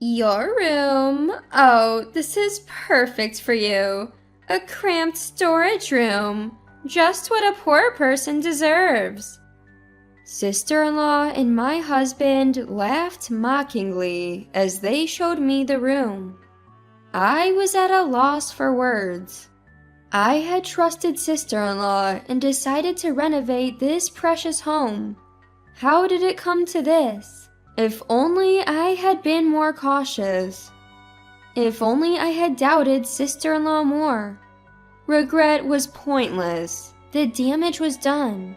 Your room? Oh, this is perfect for you. A cramped storage room. Just what a poor person deserves. Sister-in-law and my husband laughed mockingly as they showed me the room. I was at a loss for words. I had trusted sister-in-law and decided to renovate this precious home. How did it come to this? If only I had been more cautious. If only I had doubted sister-in-law more. Regret was pointless. The damage was done.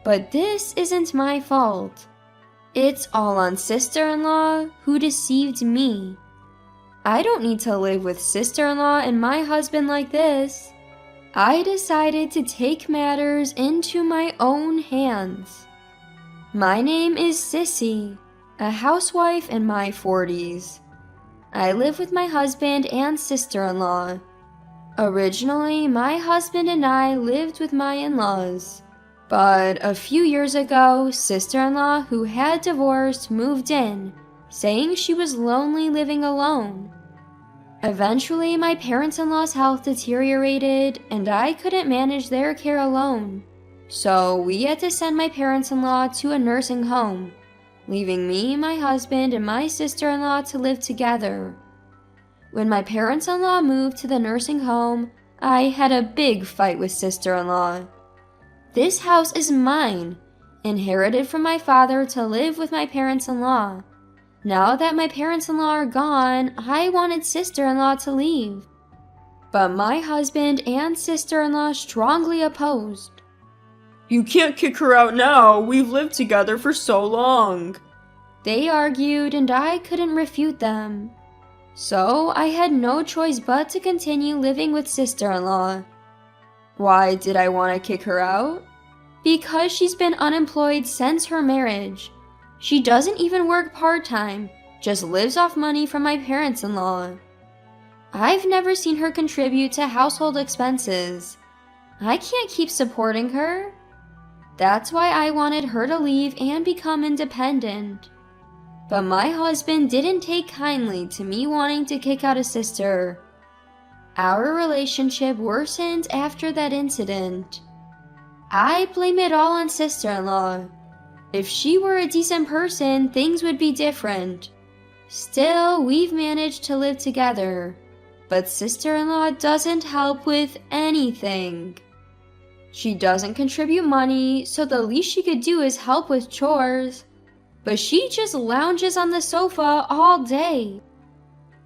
But this isn't my fault. It's all on sister-in-law who deceived me. I don't need to live with sister-in-law and my husband like this. I decided to take matters into my own hands. My name is Sissy, a housewife in my 40s. I live with my husband and sister-in-law. Originally, my husband and I lived with my in-laws. But a few years ago, sister-in-law who had divorced moved in, saying she was lonely living alone. Eventually, my parents-in-law's health deteriorated and I couldn't manage their care alone. So we had to send my parents-in-law to a nursing home, leaving me, my husband, and my sister-in-law to live together. When my parents-in-law moved to the nursing home, I had a big fight with sister-in-law. This house is mine, inherited from my father to live with my parents-in-law. Now that my parents-in-law are gone, I wanted sister-in-law to leave. But my husband and sister-in-law strongly opposed. You can't kick her out now. We've lived together for so long. They argued and I couldn't refute them. So I had no choice but to continue living with sister-in-law. Why did I want to kick her out? Because she's been unemployed since her marriage. She doesn't even work part-time, just lives off money from my parents-in-law. I've never seen her contribute to household expenses. I can't keep supporting her. That's why I wanted her to leave and become independent. But my husband didn't take kindly to me wanting to kick out a sister. Our relationship worsened after that incident. I blame it all on sister-in-law. If she were a decent person, things would be different. Still, we've managed to live together. But sister-in-law doesn't help with anything. She doesn't contribute money, so the least she could do is help with chores. But she just lounges on the sofa all day.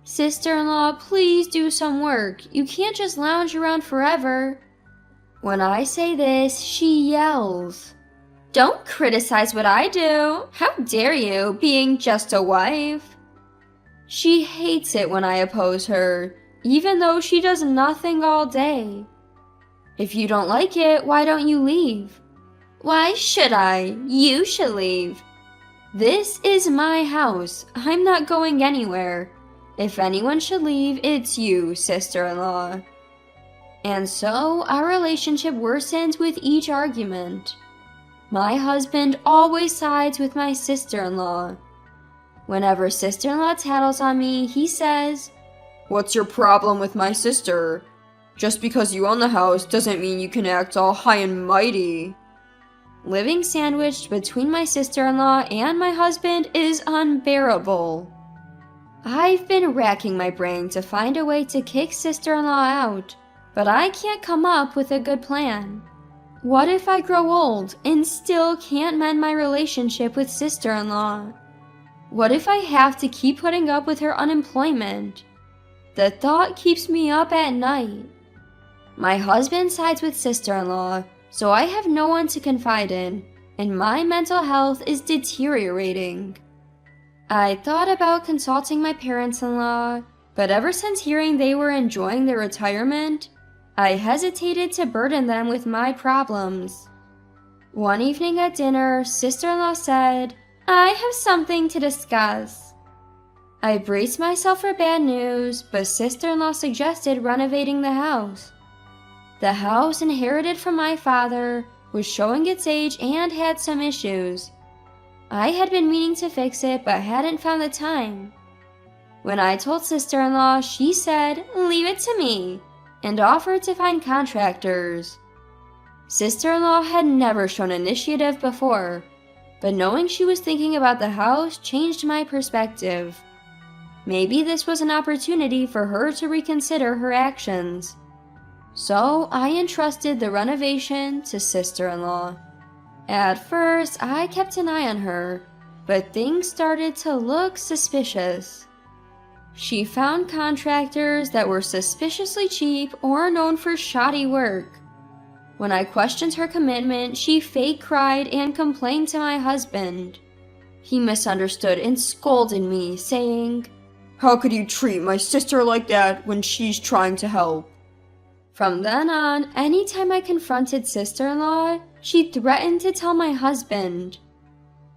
Sister-in-law, please do some work. You can't just lounge around forever. When I say this, she yells. Don't criticize what I do. How dare you, being just a wife? She hates it when I oppose her, even though she does nothing all day. If you don't like it, why don't you leave? Why should I? You should leave. This is my house. I'm not going anywhere. If anyone should leave, it's you, sister-in-law. And so, our relationship worsens with each argument. My husband always sides with my sister-in-law. Whenever sister-in-law tattles on me, he says, "What's your problem with my sister? Just because you own the house doesn't mean you can act all high and mighty." Living sandwiched between my sister-in-law and my husband is unbearable. I've been racking my brain to find a way to kick sister-in-law out, but I can't come up with a good plan. What if I grow old and still can't mend my relationship with sister-in-law? What if I have to keep putting up with her unemployment? The thought keeps me up at night. My husband sides with sister-in-law, so I have no one to confide in, and my mental health is deteriorating. I thought about consulting my parents-in-law, but ever since hearing they were enjoying their retirement, I hesitated to burden them with my problems. One evening at dinner, sister-in-law said, "I have something to discuss." I braced myself for bad news, but sister-in-law suggested renovating the house. The house, inherited from my father, was showing its age and had some issues. I had been meaning to fix it, but hadn't found the time. When I told sister-in-law, she said, "Leave it to me," and offered to find contractors. Sister-in-law had never shown initiative before, but knowing she was thinking about the house changed my perspective. Maybe this was an opportunity for her to reconsider her actions. So I entrusted the renovation to sister-in-law. At first, I kept an eye on her, but things started to look suspicious. She found contractors that were suspiciously cheap or known for shoddy work. When I questioned her commitment, she fake cried and complained to my husband. He misunderstood and scolded me, saying, "How could you treat my sister like that when she's trying to help?" From then on, anytime I confronted sister-in-law, she threatened to tell my husband.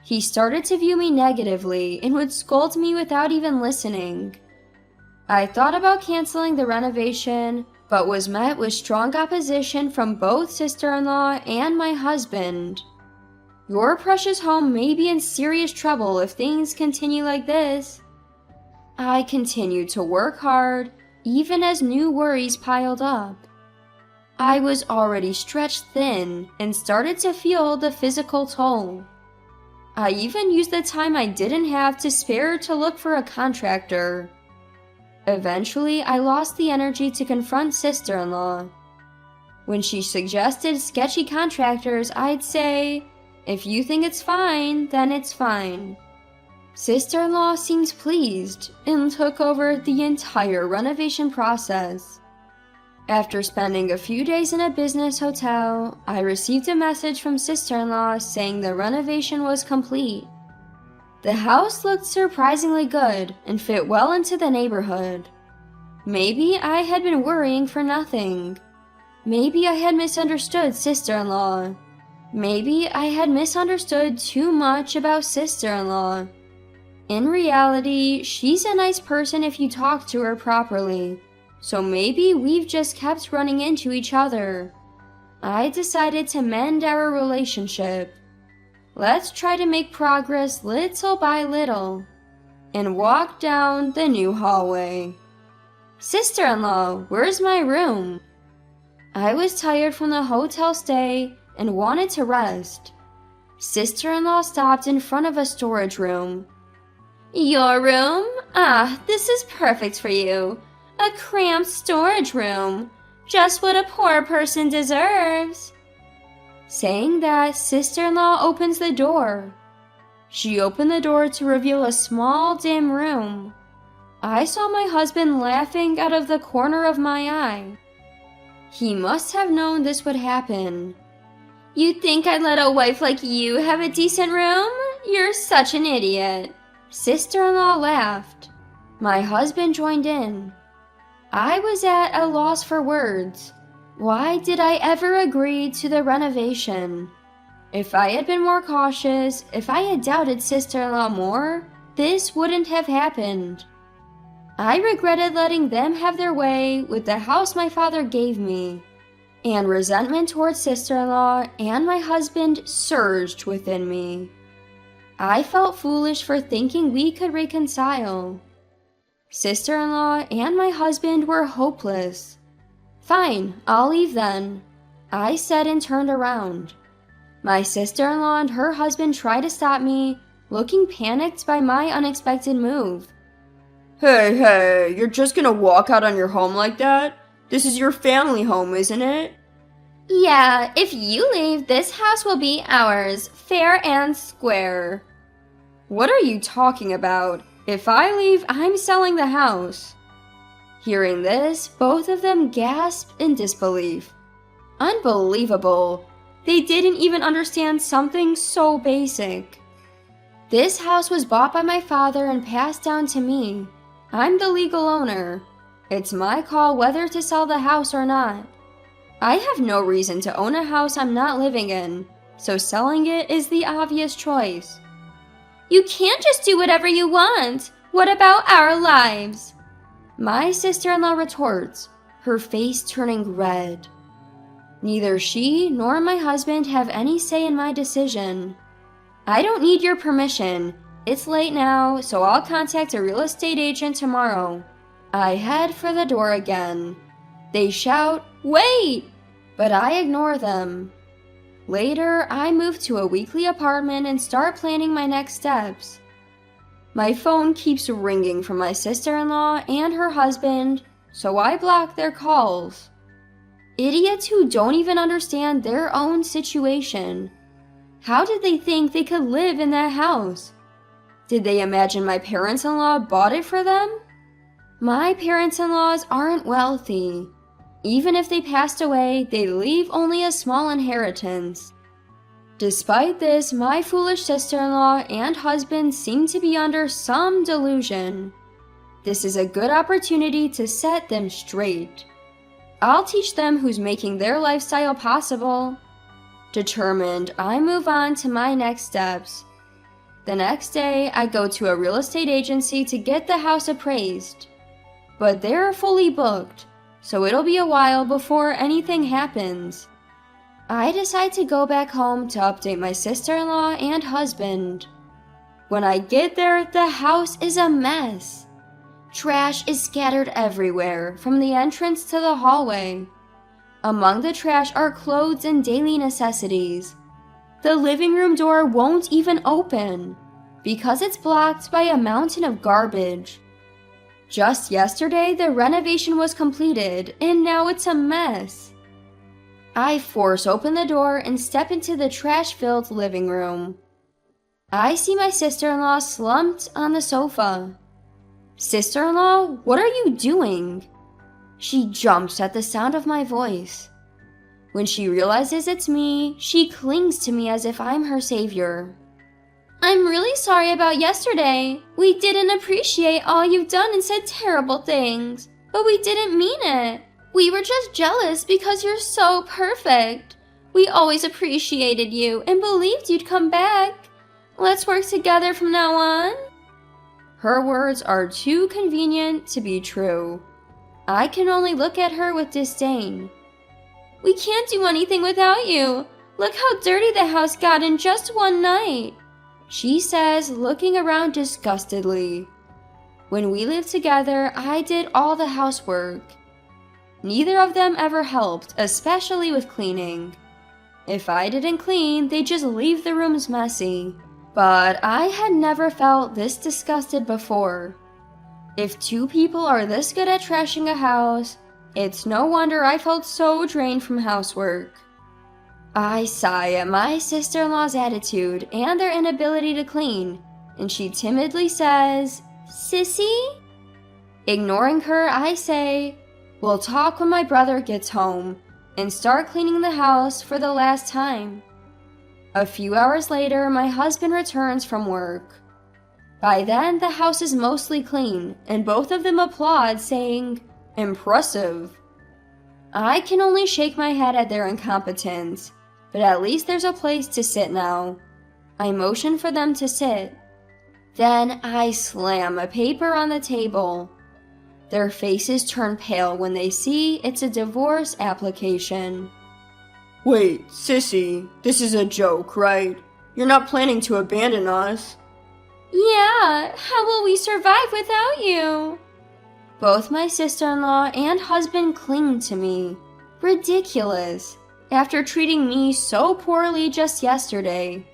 He started to view me negatively and would scold me without even listening. I thought about canceling the renovation, but was met with strong opposition from both sister-in-law and my husband. Your precious home may be in serious trouble if things continue like this. I continued to work hard, even as new worries piled up. I was already stretched thin and started to feel the physical toll. I even used the time I didn't have to spare to look for a contractor. Eventually, I lost the energy to confront sister-in-law. When she suggested sketchy contractors, I'd say, "If you think it's fine, then it's fine." Sister-in-law seemed pleased and took over the entire renovation process. After spending a few days in a business hotel, I received a message from sister-in-law saying the renovation was complete. The house looked surprisingly good and fit well into the neighborhood. Maybe I had been worrying for nothing. Maybe I had misunderstood sister-in-law. Maybe I had misunderstood too much about sister-in-law. In reality, she's a nice person if you talk to her properly, so maybe we've just kept running into each other. I decided to mend our relationship. Let's try to make progress little by little, and walk down the new hallway. "Sister-in-law, where's my room?" I was tired from the hotel stay and wanted to rest. Sister-in-law stopped in front of a storage room. "Your room? Ah, this is perfect for you. A cramped storage room. Just what a poor person deserves." Saying that, sister-in-law opens the door. She opened the door to reveal a small, dim room. I saw my husband laughing out of the corner of my eye. He must have known this would happen. "You think I'd let a wife like you have a decent room? You're such an idiot." Sister-in-law laughed. My husband joined in. I was at a loss for words. Why did I ever agree to the renovation? If I had been more cautious, if I had doubted sister-in-law more, this wouldn't have happened. I regretted letting them have their way with the house my father gave me, and resentment towards sister-in-law and my husband surged within me. I felt foolish for thinking we could reconcile. Sister-in-law and my husband were hopeless. "Fine, I'll leave then," I said and turned around. My sister-in-law and her husband tried to stop me, looking panicked by my unexpected move. Hey, you're just gonna walk out on your home like that? This is your family home, isn't it?" "Yeah, if you leave, this house will be ours, fair and square." "What are you talking about? If I leave, I'm selling the house." Hearing this, both of them gasped in disbelief. Unbelievable. They didn't even understand something so basic. This house was bought by my father and passed down to me. I'm the legal owner. It's my call whether to sell the house or not. I have no reason to own a house I'm not living in, so selling it is the obvious choice. "You can't just do whatever you want. What about our lives?" My sister-in-law retorts, her face turning red. Neither she nor my husband have any say in my decision. I don't need your permission. It's late now, so I'll contact a real estate agent tomorrow. I head for the door again. They shout, "Wait!" but I ignore them. Later, I move to a weekly apartment and start planning my next steps. My phone keeps ringing from my sister-in-law and her husband, so I block their calls. Idiots who don't even understand their own situation. How did they think they could live in that house? Did they imagine my parents-in-law bought it for them? My parents-in-laws aren't wealthy. Even if they passed away, they'd leave only a small inheritance. Despite this, my foolish sister-in-law and husband seem to be under some delusion. This is a good opportunity to set them straight. I'll teach them who's making their lifestyle possible. Determined, I move on to my next steps. The next day, I go to a real estate agency to get the house appraised. But they're fully booked, so it'll be a while before anything happens. I decide to go back home to update my sister-in-law and husband. When I get there, the house is a mess. Trash is scattered everywhere, from the entrance to the hallway. Among the trash are clothes and daily necessities. The living room door won't even open, because it's blocked by a mountain of garbage. Just yesterday, the renovation was completed, and now it's a mess. I force open the door and step into the trash-filled living room. I see my sister-in-law slumped on the sofa. "Sister-in-law, what are you doing?" She jumps at the sound of my voice. When she realizes it's me, she clings to me as if I'm her savior. "I'm really sorry about yesterday. We didn't appreciate all you've done and said terrible things, but we didn't mean it. We were just jealous because you're so perfect. We always appreciated you and believed you'd come back. Let's work together from now on." Her words are too convenient to be true. I can only look at her with disdain. "We can't do anything without you. Look how dirty the house got in just one night," she says, looking around disgustedly. When we lived together, I did all the housework. Neither of them ever helped, especially with cleaning. If I didn't clean, they'd just leave the rooms messy. But I had never felt this disgusted before. If two people are this good at trashing a house, it's no wonder I felt so drained from housework. I sigh at my sister-in-law's attitude and their inability to clean, and she timidly says, "Sissy?" Ignoring her, I say, "We'll talk when my brother gets home," and start cleaning the house for the last time. A few hours later, my husband returns from work. By then, the house is mostly clean, and both of them applaud, saying, "Impressive." I can only shake my head at their incompetence, but at least there's a place to sit now. I motion for them to sit. Then I slam a paper on the table. Their faces turn pale when they see it's a divorce application. Wait, Sissy, this is a joke, right? You're not planning to abandon us? Yeah, how will we survive without you? Both my sister-in-law and husband cling to me. Ridiculous, after treating me so poorly just yesterday.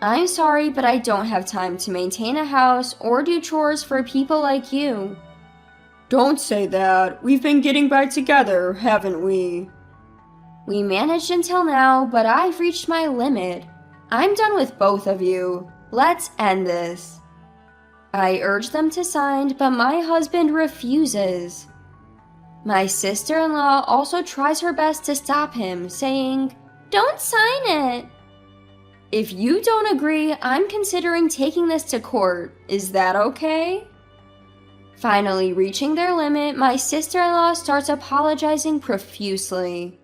I'm sorry, but I don't have time to maintain a house or do chores for people like you. Don't say that. We've been getting by together, haven't we? We managed until now, but I've reached my limit. I'm done with both of you. Let's end this. I urge them to sign, but my husband refuses. My sister-in-law also tries her best to stop him, saying, "Don't sign it." If you don't agree, I'm considering taking this to court. Is that okay? Finally reaching their limit, my sister-in-law starts apologizing profusely.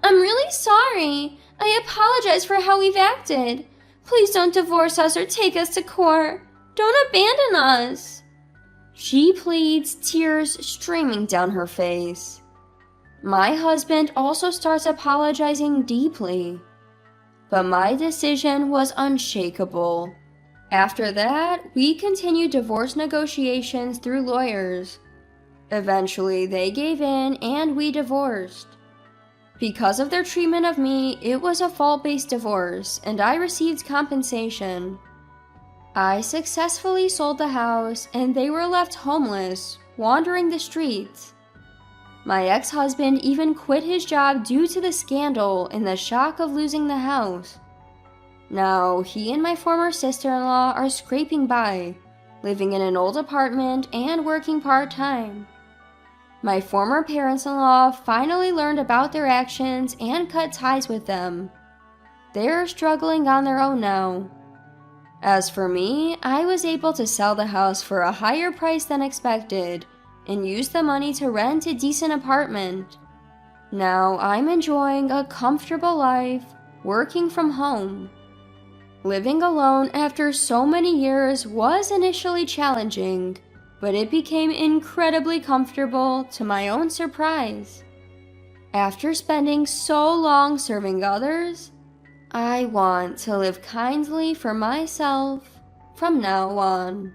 "I'm really sorry. I apologize for how we've acted. Please don't divorce us or take us to court. Don't abandon us." She pleads, tears streaming down her face. My husband also starts apologizing deeply. But my decision was unshakable. After that, we continued divorce negotiations through lawyers. Eventually, they gave in and we divorced. Because of their treatment of me, it was a fault-based divorce, and I received compensation. I successfully sold the house, and they were left homeless, wandering the streets. My ex-husband even quit his job due to the scandal and the shock of losing the house. Now, he and my former sister-in-law are scraping by, living in an old apartment and working part-time. My former parents-in-law finally learned about their actions and cut ties with them. They're struggling on their own now. As for me, I was able to sell the house for a higher price than expected and use the money to rent a decent apartment. Now I'm enjoying a comfortable life, working from home. Living alone after so many years was initially challenging, but it became incredibly comfortable to my own surprise. After spending so long serving others, I want to live kindly for myself from now on.